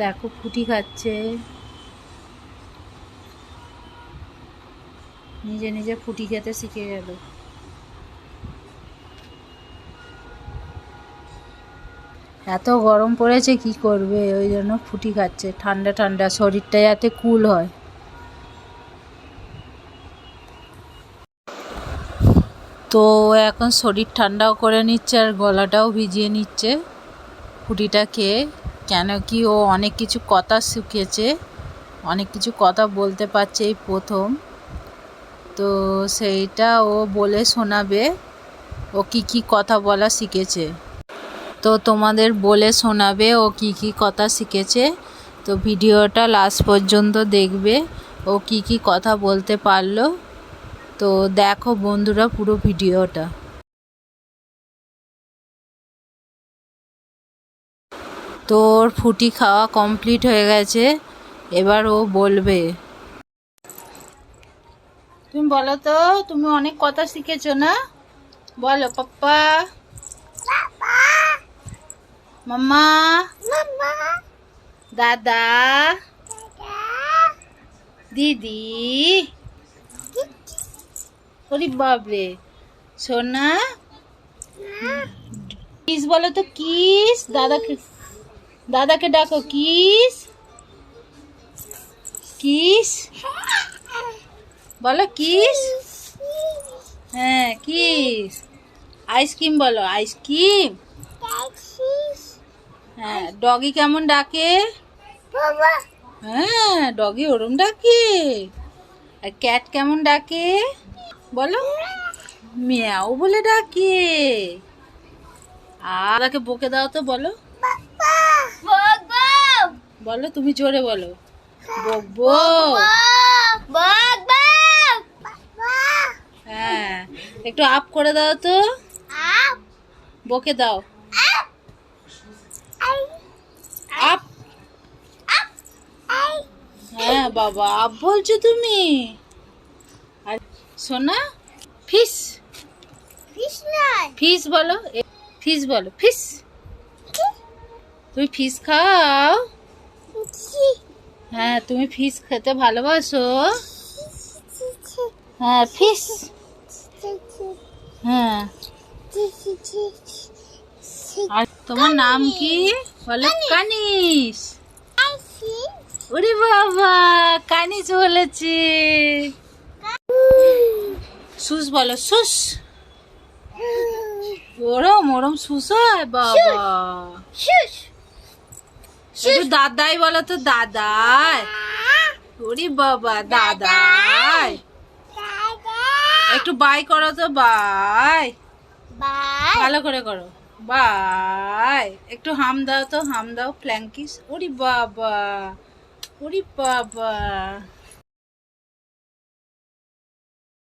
দেখো ফুটি খাচ্ছে, নিজে নিজে ফুটি খেতে শিখে গেল। এত গরম পড়েছে কি করবে, ওই জন্য ফুটি খাচ্ছে, ঠান্ডা ঠান্ডা শরীরটা যাতে কুল হয়। তো এখন শরীর ঠান্ডাও করে নিচ্ছে আর গলাটাও ভিজিয়ে নিচ্ছে ফুটিটা খেয়ে। কেন কি ও অনেক কিছু কথা শিখেছে, অনেক কিছু কথা বলতে পারছে এই প্রথম। তো সেইটা ও বলে শোনাবে, ও কি কি কথা বলা শিখেছে। তো তোমাদের বলে শোনাবে ও কি কি কথা শিখেছে। তো ভিডিওটা লাস্ট পর্যন্ত দেখবে ও কি কি কথা বলতে পারলো। তো দেখো বন্ধুরা পুরো ভিডিওটা। তো ওর ফুটি খাওয়া কমপ্লিট হয়ে গেছে, এবার ও বলবে। তুমি বলো তো, তুমি অনেক কথা শিখেছো না? বলো পাপ্পা, মাম্মা, দাদা, দিদি, ওরে বাবরে, সোনা, কিস বলো তো, কিস। দাদাকে, দাদাকে ডাকো, কিস কিস বলো, কিস। হ্যাঁ কিস। আইসক্রিম বলো, আইসক্রিম। হ্যাঁ ডগি কেমন ডাকে? হ্যাঁ ডগি ওরম ডাকে। আর ক্যাট কেমন ডাকে বলো? মিয়াও বলে ডাকে। আর তাকে বকে দাও তো, বলো বলো, তুমি জোরে বলো, বকবো। হ্যাঁ একটু আপ করে দাও তো, বকে দাও, আপ। হ্যাঁ বাবা আপ বলছো তুমি। আর সোনা, ফিস, ফিস বলো, ফিস বলো, ফিস। তুমি ফিস খাও? হ্যাঁ তুমি ফিস খেতে ভালোবাসো? হ্যাঁ ফিস। হ্যাঁ আর তোমার নাম কি বলো? কানিস। ওরে বাবা কানিস বলেছে। সুস বলো, সুস। ওরম ওরম সুস হয় বাবা। একটু দাদাই বলো তো, দাদাই। ওরে বাবা দাদাই। একটু বাই করো তো, বাই। ভালো করে করো, বাই। একটু হাম দাও তো, হাম দাও, ফ্ল্যাঙ্কিস। ওরে বাবা, ওরে বাবা।